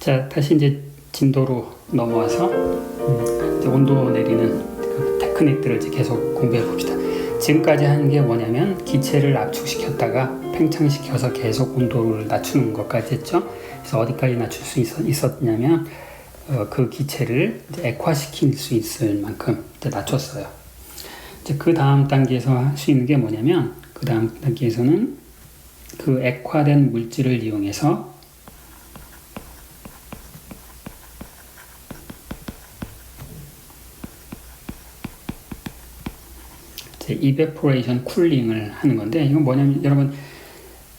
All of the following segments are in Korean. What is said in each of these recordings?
자, 다시 이제 진도로 넘어와서 이제 온도 내리는 그 테크닉들을 이제 계속 공부해 봅시다. 지금까지 하는 게 뭐냐면 기체를 압축시켰다가 팽창시켜서 계속 온도를 낮추는 것까지 했죠. 그래서 어디까지 낮출 수 있었냐면 그 기체를 이제 액화시킬 수 있을 만큼 이제 낮췄어요. 이제 그 다음 단계에서 할 수 있는 게 뭐냐면 그 다음 단계에서는 그 액화된 물질을 이용해서 이베포레이션 쿨링을 하는 건데, 이건 뭐냐면 여러분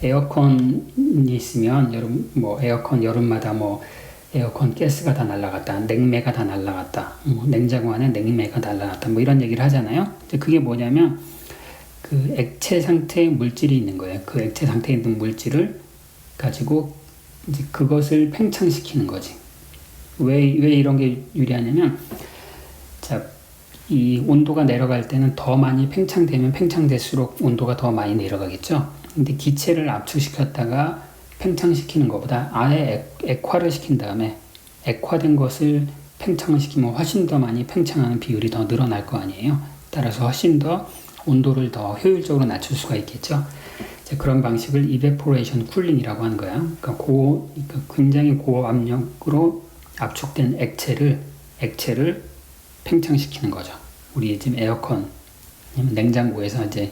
에어컨이 있으면 여러분 뭐 에어컨 여름마다 뭐 에어컨 가스가 다 날아갔다, 냉매가 다 날아갔다, 뭐 냉장고 안에 냉매가 날아갔다, 뭐 이런 얘기를 하잖아요. 그게 뭐냐면 그 액체 상태의 물질이 있는 거예요. 그 액체 상태에 있는 물질을 가지고 이제 그것을 팽창시키는 거지. 왜 이런 게 유리하냐면, 자, 이 온도가 내려갈 때는 더 많이 팽창되면 팽창될수록 온도가 더 많이 내려가겠죠. 근데 기체를 압축시켰다가 팽창시키는 것보다 아예 액화를 시킨 다음에 액화된 것을 팽창을 시키면 훨씬 더 많이 팽창하는 비율이 더 늘어날 거 아니에요. 따라서 훨씬 더 온도를 더 효율적으로 낮출 수가 있겠죠. 그런 방식을 이베포레이션 쿨링이라고 하는 거야. 그러니까 굉장히 고압력으로 압축된 액체를 팽창시키는 거죠. 우리 지금 에어컨, 냉장고에서 이제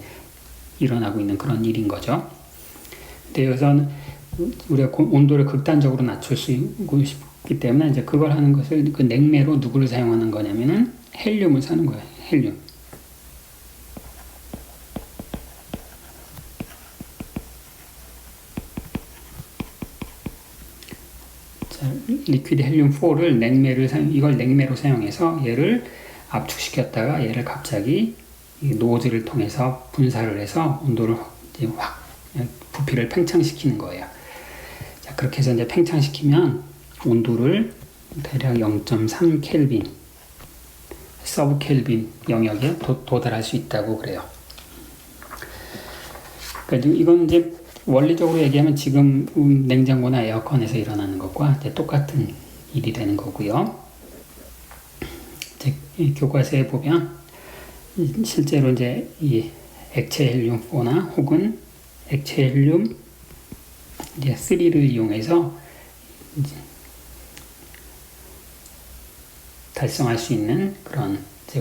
일어나고 있는 그런 일인 거죠. 근데 여기서는 우리가 온도를 극단적으로 낮출 수 있기 때문에 이제 그걸 하는 것을 그 냉매로 누구를 사용하는 거냐면은 헬륨을 사는 거예요. 헬륨. 리퀴드 헬륨 4를 이걸 냉매로 사용해서 얘를 압축시켰다가 얘를 갑자기 노즐을 통해서 분사를 해서 온도를 이제 부피를 팽창시키는 거예요. 자, 그렇게 해서 이제 팽창시키면 온도를 대략 0.3 켈빈, 서브 켈빈 영역에 도달할 수 있다고 그래요. 그러니까 이건 이제 원리적으로 얘기하면 지금 냉장고나 에어컨에서 일어나는 것과 이제 똑같은 일이 되는 거고요. 이제 이 교과서에 보면 실제로 이제 이 액체 헬륨 4나 혹은 액체 헬륨 이제 3를 이용해서 이제 달성할 수 있는 그런 이제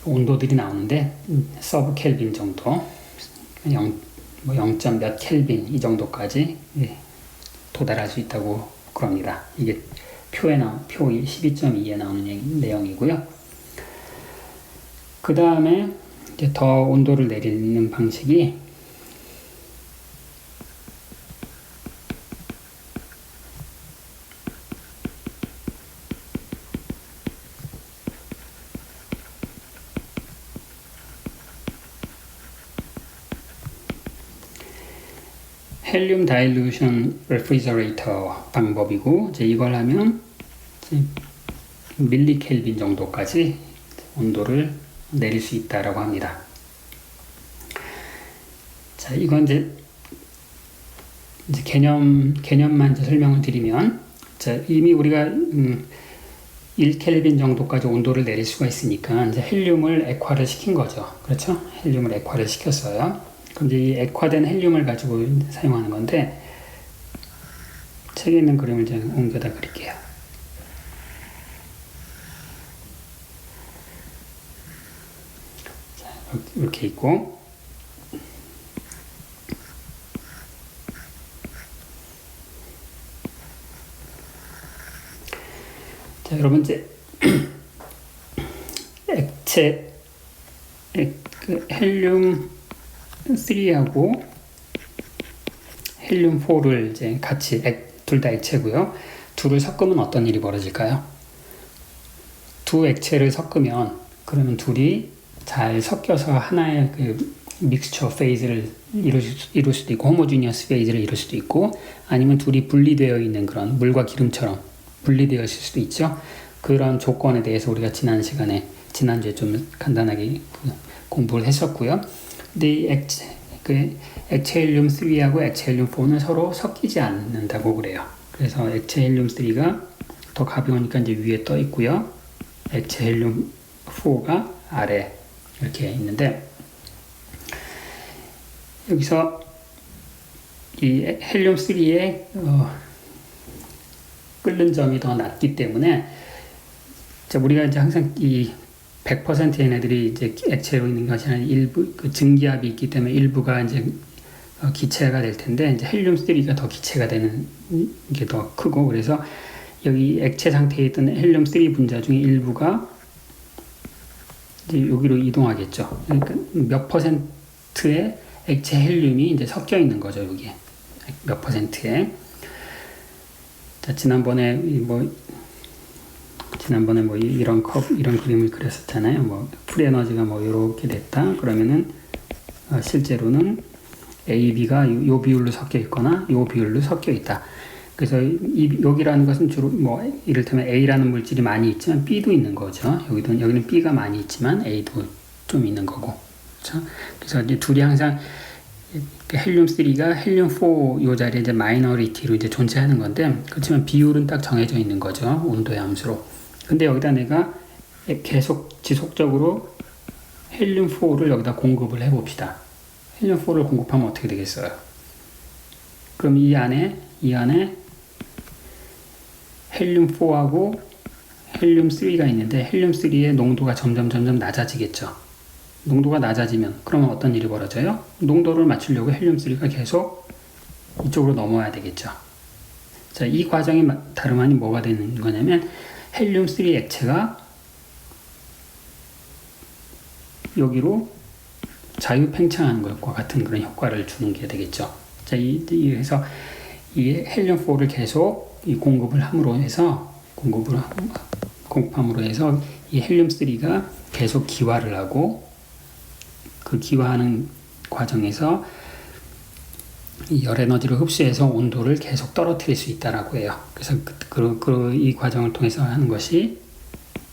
온도들이 나오는데 서브 켈빈 정도, 0. 몇 켈빈 이 정도까지 도달할 수 있다고 그럽니다. 이게 표 12.2에 나오는 내용이고요. 그 다음에 이제 더 온도를 내리는 방식이 헬륨 다일루션 레프리저레이터 방법이고, 이제 이걸 하면 이제 밀리 켈빈 정도까지 온도를 내릴 수 있다라고 합니다. 자, 이건 이제 개념만 이제 설명을 드리면, 자, 이미 우리가 1켈빈 정도까지 온도를 내릴 수가 있으니까 이제 헬륨을 액화를 시킨 거죠. 그렇죠? 헬륨을 액화를 시켰어요. 그럼 이제 이 액화된 헬륨을 가지고 사용하는 건데, 책에 있는 그림을 제가 옮겨다 그릴게요. 자, 이렇게 있고, 자, 여러분 이제 헬륨 3하고 헬륨 4를 이제 같이 둘 다 액체고요. 둘을 섞으면 어떤 일이 벌어질까요? 두 액체를 섞으면 그러면 둘이 잘 섞여서 하나의 그 믹스처 페이즈를 이룰 수도 있고, 호모지니어스 페이즈를 이룰 수도 있고, 아니면 둘이 분리되어 있는 그런 물과 기름처럼 분리되어 있을 수도 있죠. 그런 조건에 대해서 우리가 지난주에 좀 간단하게 공부를 했었고요. 근데 이 액체 헬륨 3하고 액체 헬륨 4는 서로 섞이지 않는다고 그래요. 그래서 액체 헬륨3가 더 가벼우니까 이제 위에 떠 있고요. 액체 헬륨4가 아래 이렇게 있는데, 여기서 이 헬륨3의 끓는 점이 더 낮기 때문에 우리가 이제 항상 이 100% 얘네들이 이제 액체로 있는 것이 아니라 일부 그 증기압이 있기 때문에 일부가 이제 기체가 될 텐데, 이제 헬륨3가 더 기체가 되는 게 더 크고, 그래서 여기 액체 상태에 있던 헬륨3 분자 중에 일부가 이제 여기로 이동하겠죠. 그러니까 몇 퍼센트의 액체 헬륨이 이제 섞여 있는 거죠, 여기에. 몇 퍼센트에. 자, 지난번에 이런 그림을 그렸었잖아요. 뭐 풀에너지가 뭐 이렇게 됐다. 그러면은 실제로는 A, B가 요 비율로 섞여 있거나 요 비율로 섞여 있다. 그래서 여기라는 것은 주로 뭐 이를테면 A라는 물질이 많이 있지만 B도 있는 거죠. 여기는 B가 많이 있지만 A도 좀 있는 거고. 그렇죠? 그래서 이제 둘이 항상 헬륨3가 헬륨4 요 자리에 이제 마이너리티로 이제 존재하는 건데, 그렇지만 비율은 딱 정해져 있는 거죠. 온도의 함수로. 근데 여기다 내가 계속 지속적으로 헬륨4를 여기다 공급을 해 봅시다. 헬륨4를 공급하면 어떻게 되겠어요? 그럼 이 안에 헬륨4하고 헬륨3가 있는데, 헬륨3의 농도가 점점 낮아지겠죠. 농도가 낮아지면 그러면 어떤 일이 벌어져요? 농도를 맞추려고 헬륨3가 계속 이쪽으로 넘어야 되겠죠. 자, 이 과정이 다름 아닌 뭐가 되는 거냐면, 헬륨3 액체가 여기로 자유팽창하는 것과 같은 그런 효과를 주는 게 되겠죠. 자, 그래서 이 헬륨4를 계속 공급을 함으로 해서 이 헬륨3가 계속 기화를 하고, 그 기화하는 과정에서 이 열 에너지를 흡수해서 온도를 계속 떨어뜨릴 수 있다라고 해요. 그래서 이 과정을 통해서 하는 것이,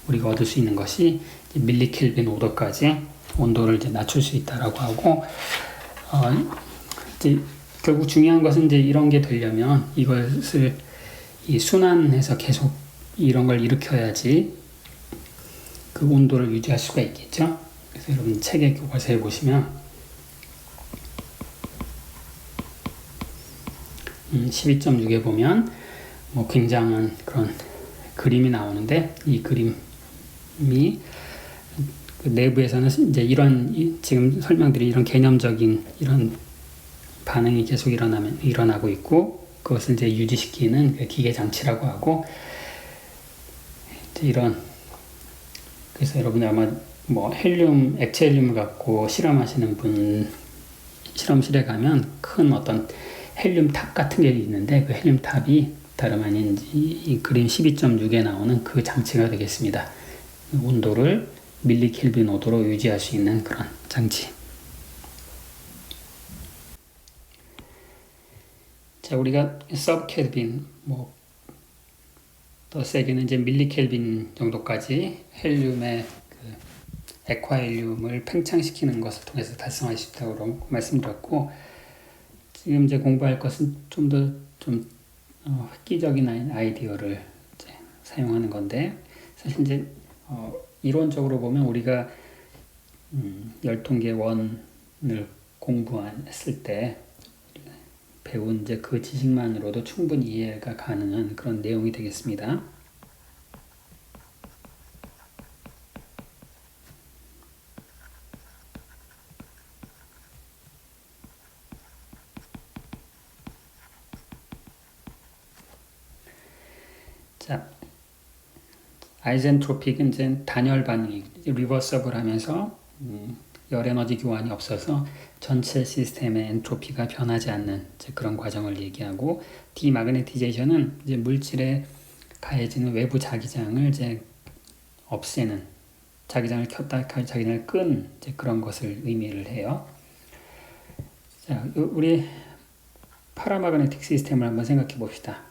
우리가 얻을 수 있는 것이 밀리켈빈 5도까지 온도를 이제 낮출 수 있다라고 하고, 이제 결국 중요한 것은 이제 이런 게 되려면 이것을 순환해서 계속 이런 걸 일으켜야지 그 온도를 유지할 수가 있겠죠. 그래서 여러분 책의 교과서에 보시면 12.6에 보면 뭐 굉장한 그런 그림이 나오는데, 이 그림이 그 내부에서는 이제 지금 설명드린 이런 개념적인 이런 반응이 계속 일어나고 있고, 그것을 이제 유지시키는 그 기계 장치라고 하고, 이제 그래서 여러분이 아마 뭐 액체 헬륨을 갖고 실험하시는 분, 실험실에 가면 큰 어떤 헬륨 탑 같은 게 있는데, 그 헬륨 탑이 다름 아닌 이 그림 12.6에 나오는 그 장치가 되겠습니다. 온도를 밀리켈빈 5도로 유지할 수 있는 그런 장치. 자, 우리가 서브켈빈, 뭐 더 세게는 이제 밀리켈빈 정도까지 헬륨의 액화헬륨을 팽창시키는 것을 통해서 달성할 수 있다고 말씀드렸고, 지금 이제 공부할 것은 좀 더 획기적인 아이디어를 이제 사용하는 건데, 사실 이제 이론적으로 보면 우리가 열통계 원을 공부했을 때 배운 이제 그 지식만으로도 충분히 이해가 가능한 그런 내용이 되겠습니다. 자, 아이젠트로픽은 이제 단열 반응이 리버서블 하면서 열 에너지 교환이 없어서 전체 시스템의 엔트로피가 변하지 않는 그런 과정을 얘기하고, 디마그네티제이션은 이제 물질에 가해지는 외부 자기장을 이제 없애는, 자기장을 켰다 자기장을 끈 이제 그런 것을 의미를 해요. 자, 우리 파라마그네틱 시스템을 한번 생각해 봅시다.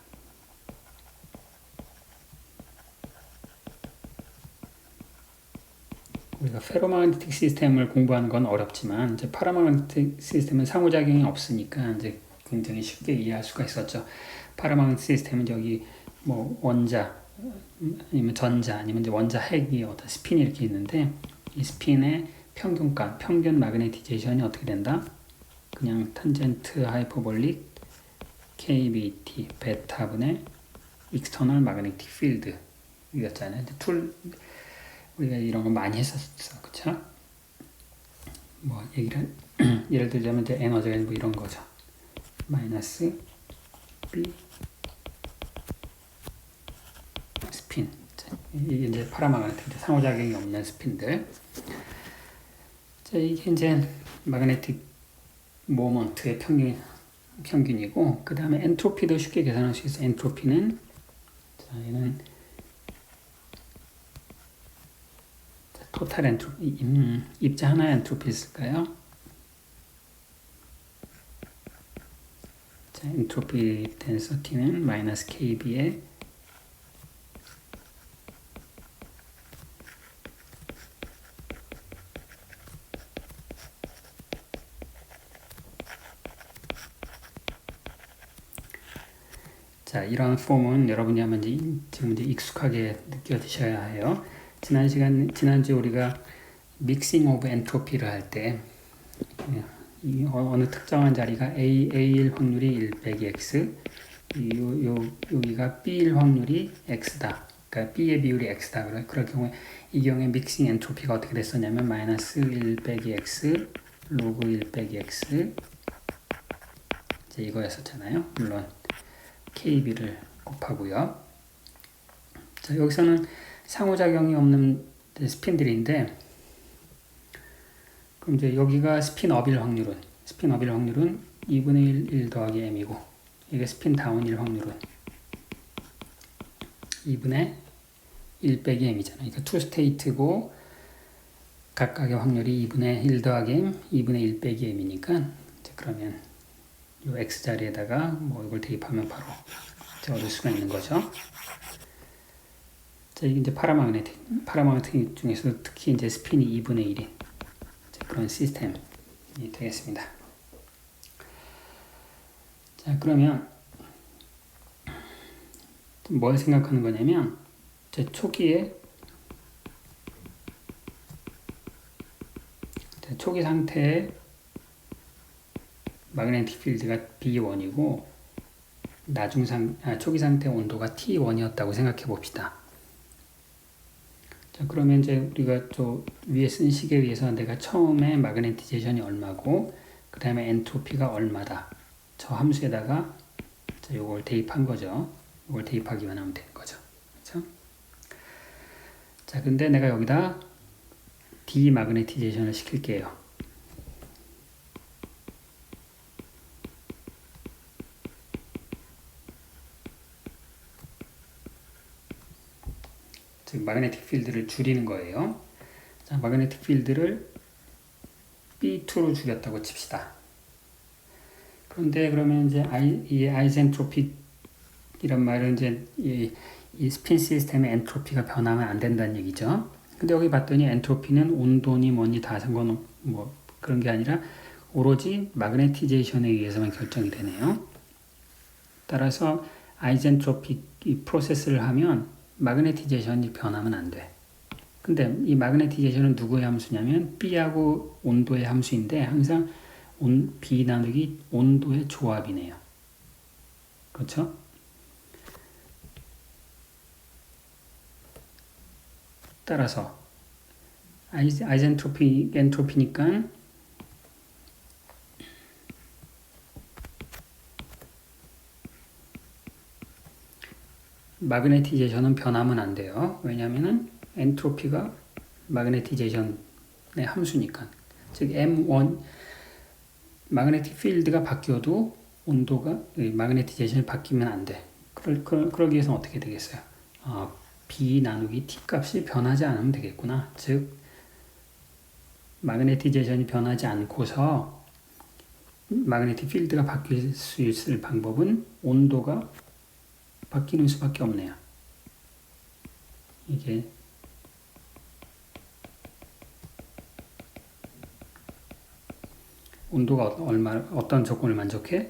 우리가 페로마그네틱 시스템을 공부하는 건 어렵지만, 이제 파라마그네틱 시스템은 상호작용이 없으니까 이제 굉장히 쉽게 이해할 수가 있었죠. 파라마운트 시스템은 여기 뭐 원자 아니면 전자 아니면 이제 원자 핵이 어떤 스핀이 이렇게 있는데 이 스핀의 평균값, 평균 마그네티제이션이 어떻게 된다? 그냥 탄젠트 하이퍼볼릭 KBT 베타분의 익스터널 마그네틱 필드 이었잖아요. 우리가 이런 거 많이 했었어, 그쵸? 뭐 얘기를 예를 들자면 이제 에너지가 뭐 이런 거죠. 마이너스 B 스핀. 이게 이제 파라마그네틱 상호작용이 없는 스핀들. 자, 이게 이제 마그네틱 모먼트의 평균이고, 그 다음에 엔트로피도 쉽게 계산할 수 있어요. 엔트로피는, 자, 얘는, 토탈 엔트로피, 입자 하나의 엔트로피 있을까요? 자, 엔트로피 덴서티는 마이너스 KB에 자, 이런 폼은 여러분이 아마 지금 이제 익숙하게 느껴지셔야 해요. 지난주에 우리가 믹싱 오브 엔트로피를 할 때, 어느 특정한 자리가 A일 확률이 1 빼기 X, 여기가 B일 확률이 X다. 그러니까 B의 비율이 X다. 그럴 경우에, 이 경우에 믹싱 엔트로피가 어떻게 됐었냐면, 마이너스 1 빼기 X, 로그 1 빼기 X, 이제 이거였었잖아요. 물론, KB를 곱하고요. 자, 여기서는 상호작용이 없는 스핀들인데, 그럼 이제 여기가 스핀업일 확률은 2분의 1 더하기 m이고, 이게 스핀 다운일 확률은 2분의 1 빼기 m이잖아요. 그러니까 투 스테이트고, 각각의 확률이 2분의 1 더하기 m, 2분의 1 빼기 m이니까, 그러면 이 x 자리에다가 뭐 이걸 대입하면 바로 얻을 수가 있는 거죠. 자, 이게 이제 파라마그네틱 중에서 특히 이제 스핀이 2분의 1인 그런 시스템이 되겠습니다. 자, 그러면 뭘 생각하는 거냐면, 초기 상태에 마그네틱 필드가 B1이고 초기 상태 온도가 T1이었다고 생각해 봅시다. 자, 그러면 이제 우리가 또 위에 쓴 식에 의해서 내가 처음에 마그네티제이션이 얼마고 그 다음에 엔트로피가 얼마다. 저 함수에다가 요걸 대입한 거죠. 요걸 대입하기만 하면 되는 거죠. 그렇죠? 자, 근데 내가 여기다 디마그네티제이션을 시킬게요. 즉 마그네틱 필드를 줄이는 거예요. 자, 마그네틱 필드를 B2로 줄였다고 칩시다. 그런데 그러면 이제 이 아이젠트로픽 이런 말은 이제 이 스핀 시스템의 엔트로피가 변하면 안 된다는 얘기죠. 근데 여기 봤더니 엔트로피는 온도니 뭐니 다 뭐 그런 게 아니라 오로지 마그네티제이션에 의해서만 결정이 되네요. 따라서 아이젠트로픽 이 프로세스를 하면 마그네티제이션이 변하면 안 돼. 근데 이 마그네티제이션은 누구의 함수냐면 B하고 온도의 함수인데 항상 B 나누기 온도의 조합이네요. 그렇죠? 따라서 아이젠트로픽 엔트로피니까 마그네티제이션은 변하면 안 돼요. 왜냐하면 엔트로피가 마그네티제이션의 함수니까. 즉 M1 마그네틱 필드가 바뀌어도 온도가 마그네티제이션이 바뀌면 안 돼. 그러기 위해서는 어떻게 되겠어요? B 나누기 T 값이 변하지 않으면 되겠구나. 즉 마그네티제이션이 변하지 않고서 마그네틱 필드가 바뀔 수 있을 방법은 온도가 바뀌는 수밖에 없네요. 이게 온도가 어떤 조건을 만족해?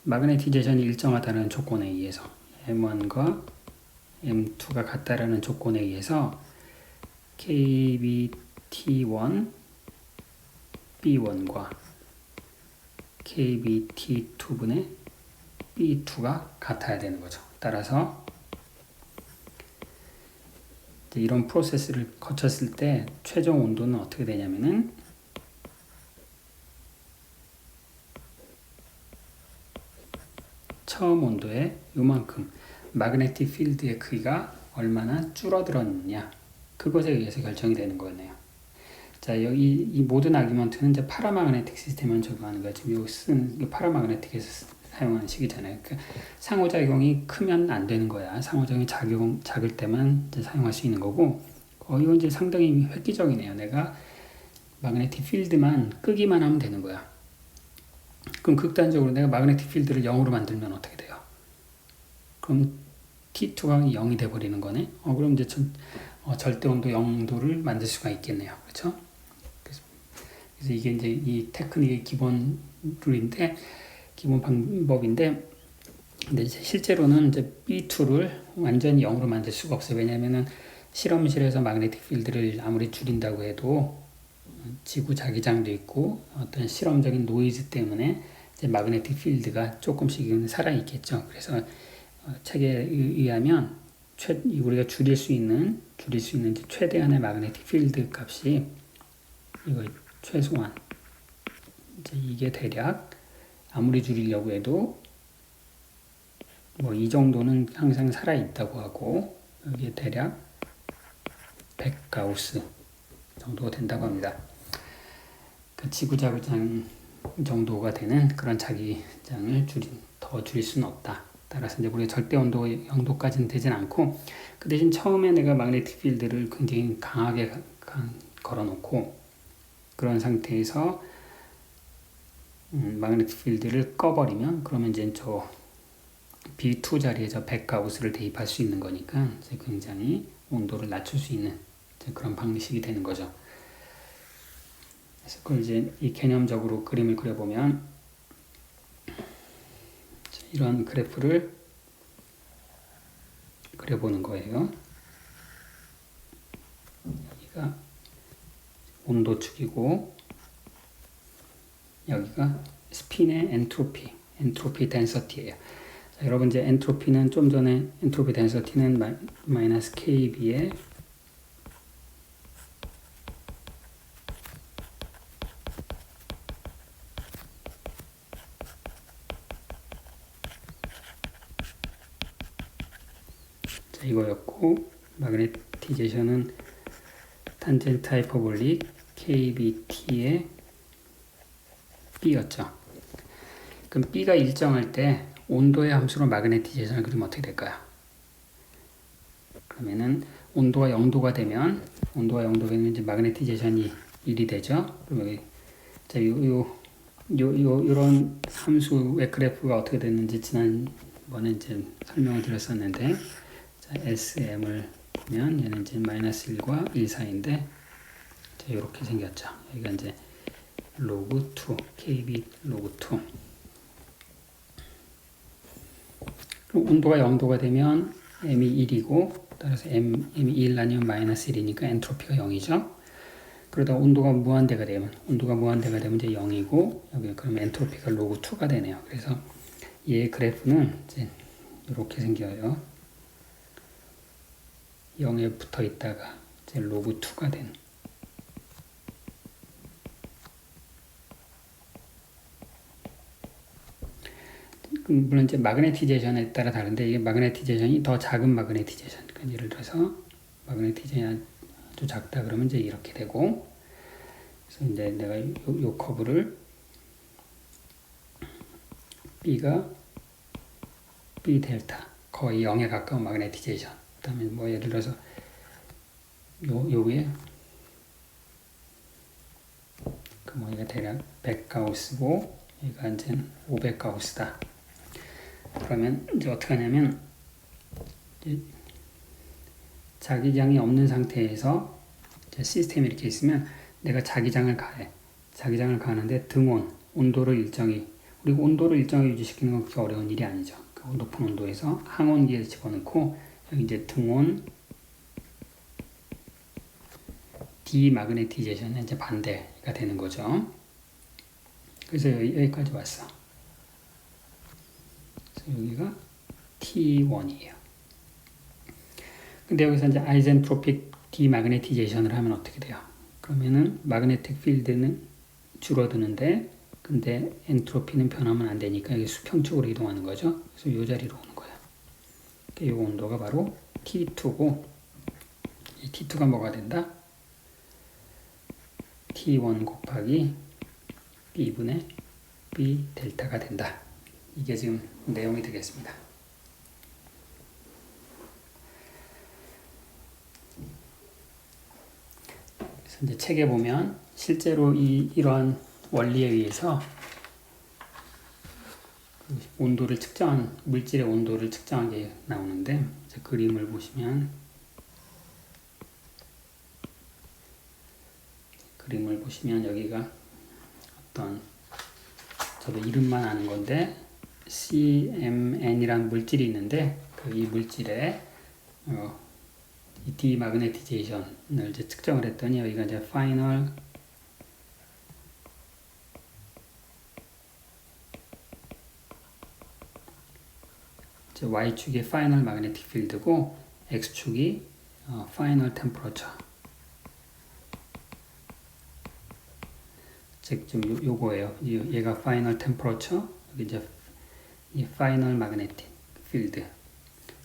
마그네티제이션이 일정하다는 조건에 의해서 M1과 M2가 같다라는 조건에 의해서 KBT1, B1과 KBT2분의 B2가 같아야 되는 거죠. 따라서 이런 프로세스를 거쳤을 때 최종 온도는 어떻게 되냐면은 처음 온도의 요만큼 마그네틱 필드의 크기가 얼마나 줄어들었느냐, 그것에 의해서 결정이 되는 거네요. 자, 여기 이 모든 아규먼트는 이제 파라마그네틱 시스템을 적용하는 거예요. 지금 여기 쓴 파라마그네틱에서 사용하는 식이잖아요. 그러니까 상호작용이 크면 안 되는 거야. 상호작용이 작을 때만 이제 사용할 수 있는 거고, 이건 이제 상당히 획기적이네요. 내가 마그네틱 필드만 끄기만 하면 되는 거야. 그럼 극단적으로 내가 마그네틱 필드를 0으로 만들면 어떻게 돼요? 그럼 T2가 0이 돼버리는 거네. 그럼 이제 절대 온도 0도를 만들 수가 있겠네요. 그렇죠? 그래서 이게 이제 이 테크닉의 기본 룰인데, 기본 방법인데, 근데 이제 실제로는 이제 B2를 완전히 0으로 만들 수가 없어요. 왜냐면은 실험실에서 마그네틱 필드를 아무리 줄인다고 해도 지구 자기장도 있고 어떤 실험적인 노이즈 때문에 이제 마그네틱 필드가 조금씩은 살아 있겠죠. 그래서 책에 의하면 우리가 줄일 수 있는 최대한의 마그네틱 필드 값이 이거 최소한 이제 이게 대략 아무리 줄이려고 해도 뭐 이 정도는 항상 살아 있다고 하고, 이게 대략 100 가우스 정도가 된다고 합니다. 그 지구 자기장 정도가 되는 그런 자기장을 더 줄일 수는 없다. 따라서 이제 우리가 절대 온도 0도까지는 되진 않고, 그 대신 처음에 내가 마그네틱 필드를 굉장히 강하게 걸어놓고, 그런 상태에서 마그네틱 필드를 꺼버리면, 그러면 이제 저 B2 자리에 저 100 가우스를 대입할 수 있는 거니까 이제 굉장히 온도를 낮출 수 있는 그런 방식이 되는 거죠. 그래서 그걸 이제 이 개념적으로 그림을 그려보면 이런 그래프를 그려보는 거예요. 여기가 온도축이고, 여기가 스핀의 엔트로피 덴서티예요. 자, 여러분 이제 엔트로피는 좀 전에 엔트로피 덴서티는 마이너스 KB에 이거였고, 마그네티제이션은 탄젠트 하이퍼볼릭 KBT의 B였죠. 그럼 B가 일정할 때 온도의 함수로 마그네티제이션을 그리면 어떻게 될까요? 그러면은 온도가 0도가 되면 이제 마그네티제이션이 1이 되죠. 그럼 여기 자, 요런 함수의 그래프가 어떻게 됐는지 지난번에 이제 설명을 드렸었는데, 자, SM을 보면 얘는 이제 마이너스 1과 1 사이인데 이렇게 생겼죠. 여기가 이제 로그 2, KB 로그 2. 그럼 온도가 0도가 되면 M이 1이고, 따라서 M이 1 아니면 마이너스 1이니까 엔트로피가 0이죠. 그러다 온도가 무한대가 되면 이제 0이고, 여기 그럼 엔트로피가 로그 2가 되네요. 그래서 얘 그래프는 이제 이렇게 생겨요. 0에 붙어 있다가 이제 로그 2가 되는. 물론 이제 마그네티제이션에 따라 다른데, 이게 마그네티제이션이 더 작은 마그네티제이션. 그러니까 예를 들어서 마그네티제이션이 아주 작다 그러면 이제 이렇게 되고, 그래서 이제 내가 요 커브를 B가 B 델타 거의 0에 가까운 마그네티제이션. 그다음에 뭐 예를 들어서 요 위에 그 뭐 이게 대략 100 가우스고 얘가 이제 500 가우스다. 그러면 이제 어떻게 하냐면, 이제 자기장이 없는 상태에서 이제 시스템이 이렇게 있으면 내가 자기장을 가해. 자기장을 가는데 온도를 일정히 그리고 온도를 일정하게 유지시키는 건 그렇게 어려운 일이 아니죠. 그 높은 온도에서 항온기에 집어넣고 여기 이제 등온 디마그네티제이션은 이제 반대가 되는 거죠. 그래서 여기까지 왔어. 그래서 여기가 T1이에요. 근데 여기서 이제 아이젠트로픽 디마그네티제이션을 하면 어떻게 돼요? 그러면은 마그네틱 필드는 줄어드는데 근데 엔트로피는 변하면 안 되니까 이게 수평적으로 이동하는 거죠. 그래서 이 자리로 오는 거예요. 이 온도가 바로 T2고 이 T2가 뭐가 된다? T1 곱하기 B분의 B 델타가 된다. 이게 지금 내용이 되겠습니다. 그래서 이제 책에 보면 실제로 이러한 원리에 의해서 온도를 측정한 물질의 온도를 측정한 게 나오는데 이제 그림을 보시면 여기가 어떤 저도 이름만 아는 건데 CMN이라는 물질이 있는데 이 물질에 이 디마그네티제이션을 이제 측정을 했더니 여기가 이제 파이널 Y축이 파이널 마그네틱 필드고 X축이 파이널 템퍼러처. 즉 좀 요거예요. 얘가 파이널 템퍼러처, 여기 이제 이 파이널 마그네틱 필드.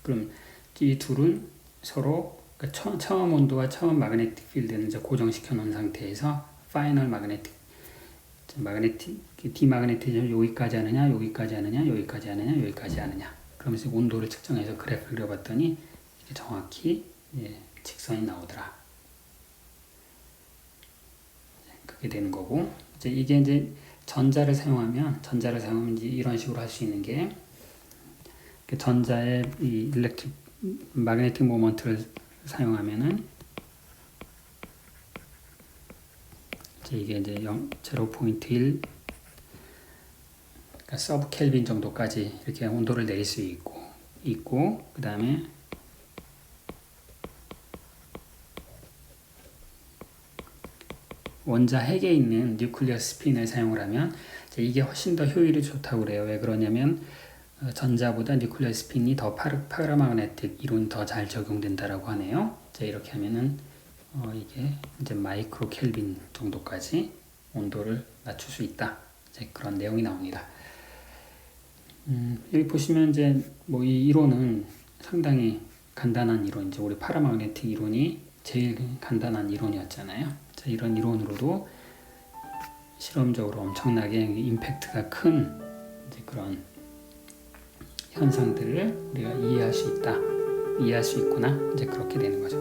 그럼 이 둘은 서로 그러니까 처음 온도와 처음 마그네틱 필드는 이제 고정시켜 놓은 상태에서 파이널 마그네틱 디마그네티즘을 여기까지 하느냐, 여기까지 하느냐, 여기까지 하느냐, 여기까지 하느냐. 그러면서 온도를 측정해서 그래프를 그려봤더니 이게 정확히 직선이 나오더라. 그게 되는 거고 이제 이게 이제 전자를 사용하면 이제 이런 식으로 할 수 있는 게 전자의 이 일렉트릭 마그네틱 모먼트를 사용하면은 이게 이제 0.1 그러니까 서브 켈빈 정도까지 이렇게 온도를 내릴 수 있고 그 다음에 원자 핵에 있는 뉴클리어 스핀을 사용을 하면 이게 훨씬 더 효율이 좋다고 그래요. 왜 그러냐면 전자보다 뉴클리어 스핀이 더 파라마그네틱 이론이 더 잘 적용된다라고 하네요. 이렇게 하면은 이게 이제 마이크로 켈빈 정도까지 온도를 낮출 수 있다. 그런 내용이 나옵니다. 여기 보시면 이제 뭐 이 이론은 상당히 간단한 이론, 이제 우리 파라마그네틱 이론이 제일 간단한 이론이었잖아요. 이런 이론으로도 실험적으로 엄청나게 임팩트가 큰 이제 그런 현상들을 우리가 이해할 수 있구나. 이제 그렇게 되는 거죠.